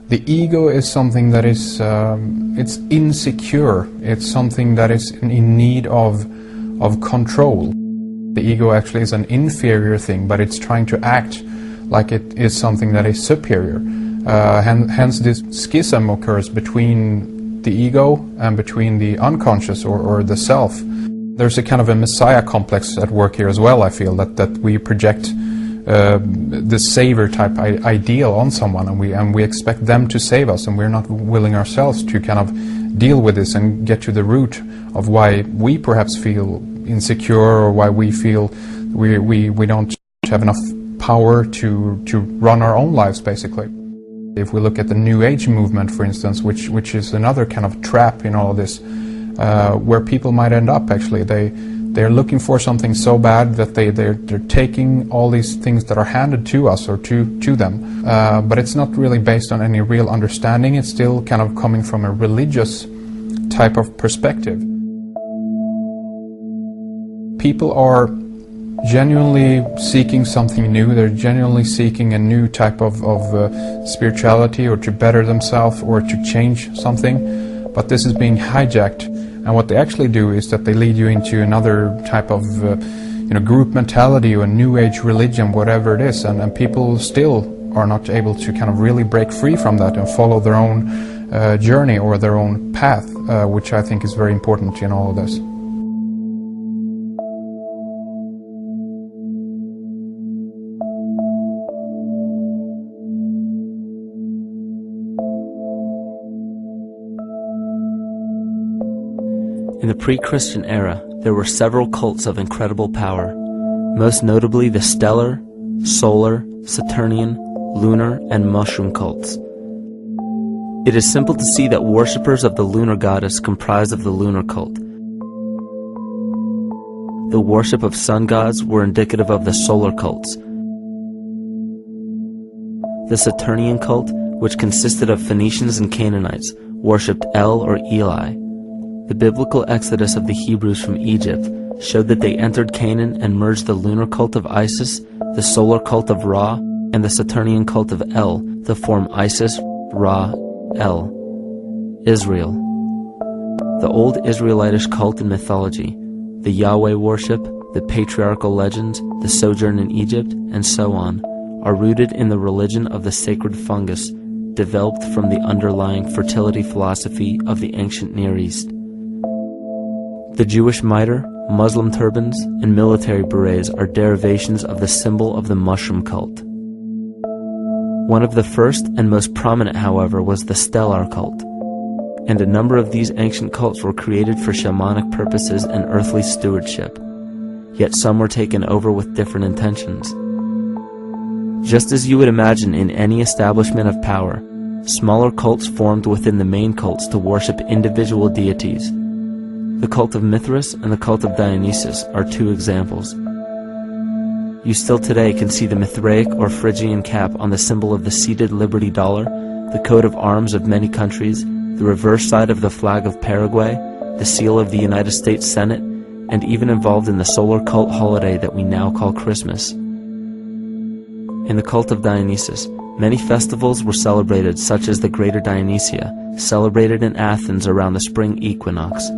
The ego is something that is it's insecure. It's something that is in need of control. The ego actually is an inferior thing, but it's trying to act like it is something that is superior. Hence this schism occurs between the ego and between the unconscious or the self. There's a kind of a messiah complex at work here as well, I feel, that we project the savior type ideal on someone, and we expect them to save us, and we're not willing ourselves to kind of deal with this and get to the root of why we perhaps feel insecure, or why we feel we don't have enough power to run our own lives, basically. If we look at the New Age movement, for instance, which is another kind of trap in all of this, where people might end up, actually, they're looking for something so bad that they're taking all these things that are handed to us or to them, but it's not really based on any real understanding. It's still kind of coming from a religious type of perspective. People are genuinely seeking something new. They're genuinely seeking a new type of spirituality, or to better themselves, or to change something, but this is being hijacked. And what they actually do is that they lead you into another type of group mentality, or a new age religion, whatever it is, and people still are not able to kind of really break free from that and follow their own journey or their own path, which I think is very important in all of this. In the pre-Christian era, there were several cults of incredible power, most notably the stellar, solar, Saturnian, lunar, and mushroom cults. It is simple to see that worshippers of the lunar goddess comprised of the lunar cult. The worship of sun gods were indicative of the solar cults. The Saturnian cult, which consisted of Phoenicians and Canaanites, worshipped El or Eli. The biblical exodus of the Hebrews from Egypt showed that they entered Canaan and merged the lunar cult of Isis, the solar cult of Ra, and the Saturnian cult of El to form Isis, Ra, El. Israel. The old Israelitish cult and mythology, the Yahweh worship, the patriarchal legends, the sojourn in Egypt, and so on, are rooted in the religion of the sacred fungus, developed from the underlying fertility philosophy of the ancient Near East. The Jewish mitre, Muslim turbans, and military berets are derivations of the symbol of the mushroom cult. One of the first and most prominent, however, was the stellar cult, and a number of these ancient cults were created for shamanic purposes and earthly stewardship, yet some were taken over with different intentions. Just as you would imagine in any establishment of power, smaller cults formed within the main cults to worship individual deities. The cult of Mithras and the cult of Dionysus are two examples. You still today can see the Mithraic or Phrygian cap on the symbol of the seated Liberty dollar, the coat of arms of many countries, the reverse side of the flag of Paraguay, the seal of the United States Senate, and even involved in the solar cult holiday that we now call Christmas. In the cult of Dionysus, many festivals were celebrated, such as the Greater Dionysia, celebrated in Athens around the spring equinox.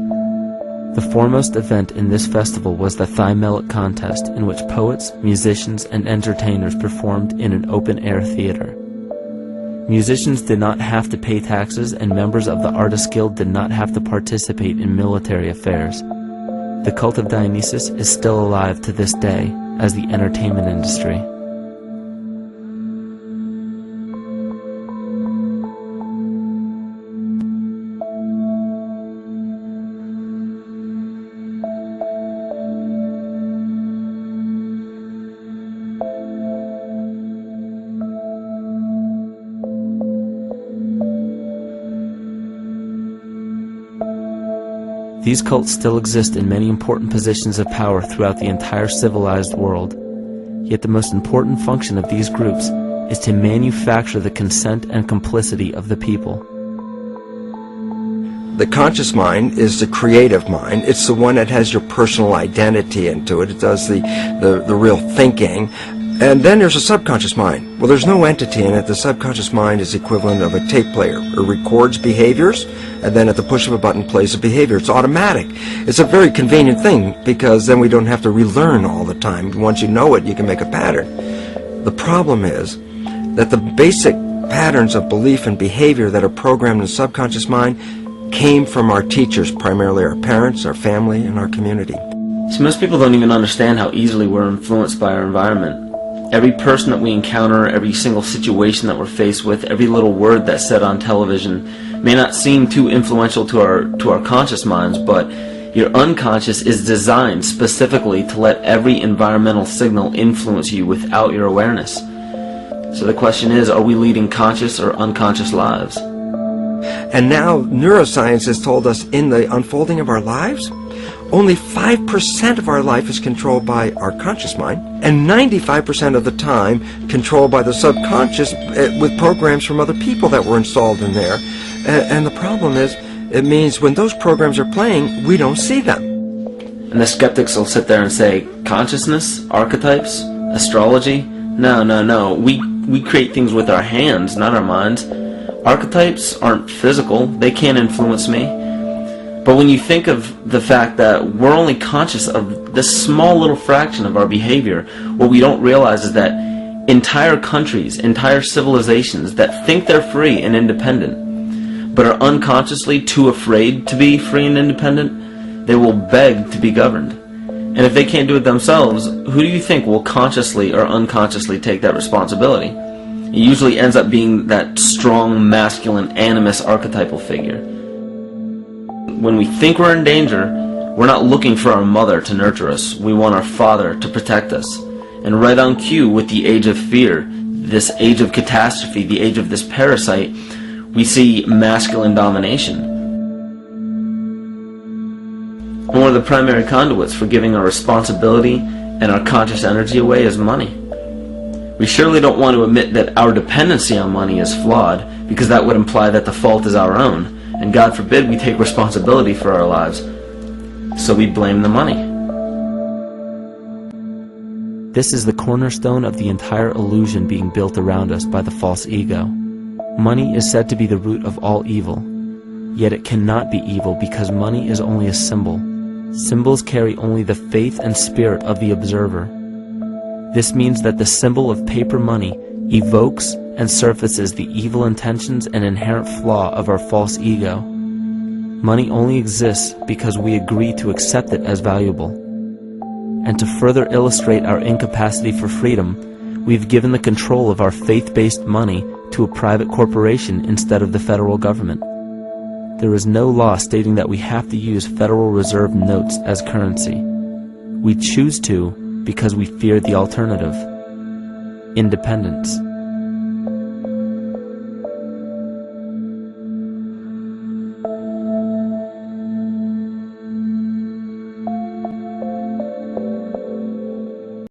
The foremost event in this festival was the Thymelic contest, in which poets, musicians, and entertainers performed in an open-air theater. Musicians did not have to pay taxes, and members of the Artists Guild did not have to participate in military affairs. The cult of Dionysus is still alive to this day as the entertainment industry. These cults still exist in many important positions of power throughout the entire civilized world. Yet the most important function of these groups is to manufacture the consent and complicity of the people. The conscious mind is the creative mind. It's the one that has your personal identity into it. It does the real thinking. And then there's a subconscious mind. Well, there's no entity in it. The subconscious mind is the equivalent of a tape player. It records behaviors, and then at the push of a button plays a behavior. It's automatic. It's a very convenient thing, because then we don't have to relearn all the time. Once you know it, you can make a pattern. The problem is that the basic patterns of belief and behavior that are programmed in the subconscious mind came from our teachers, primarily our parents, our family, and our community. So most people don't even understand how easily we're influenced by our environment. Every person that we encounter, every single situation that we're faced with, every little word that's said on television may not seem too influential to our conscious minds, but your unconscious is designed specifically to let every environmental signal influence you without your awareness. So the question is, are we leading conscious or unconscious lives? And now neuroscience has told us in the unfolding of our lives, only 5% of our life is controlled by our conscious mind, and 95% of the time controlled by the subconscious with programs from other people that were installed in there. And the problem is, it means when those programs are playing, we don't see them. And the skeptics will sit there and say, consciousness, archetypes, astrology? No. We create things with our hands, not our minds. Archetypes aren't physical. They can't influence me. But when you think of the fact that we're only conscious of this small little fraction of our behavior, what we don't realize is that entire countries, entire civilizations that think they're free and independent, but are unconsciously too afraid to be free and independent, they will beg to be governed. And if they can't do it themselves, who do you think will consciously or unconsciously take that responsibility? It usually ends up being that strong, masculine, animus archetypal figure. When we think we're in danger, we're not looking for our mother to nurture us. We want our father to protect us. And right on cue with the age of fear, this age of catastrophe, the age of this parasite, we see masculine domination. And one of the primary conduits for giving our responsibility and our conscious energy away is money. We surely don't want to admit that our dependency on money is flawed, because that would imply that the fault is our own. And God forbid we take responsibility for our lives, so we blame the money. This is the cornerstone of the entire illusion being built around us by the false ego. Money is said to be the root of all evil, yet it cannot be evil because money is only a symbol. Symbols carry only the faith and spirit of the observer. This means that the symbol of paper money evokes and surfaces the evil intentions and inherent flaw of our false ego. Money only exists because we agree to accept it as valuable. And to further illustrate our incapacity for freedom, we've given the control of our faith-based money to a private corporation instead of the federal government. There is no law stating that we have to use Federal Reserve notes as currency. We choose to because we fear the alternative: independence.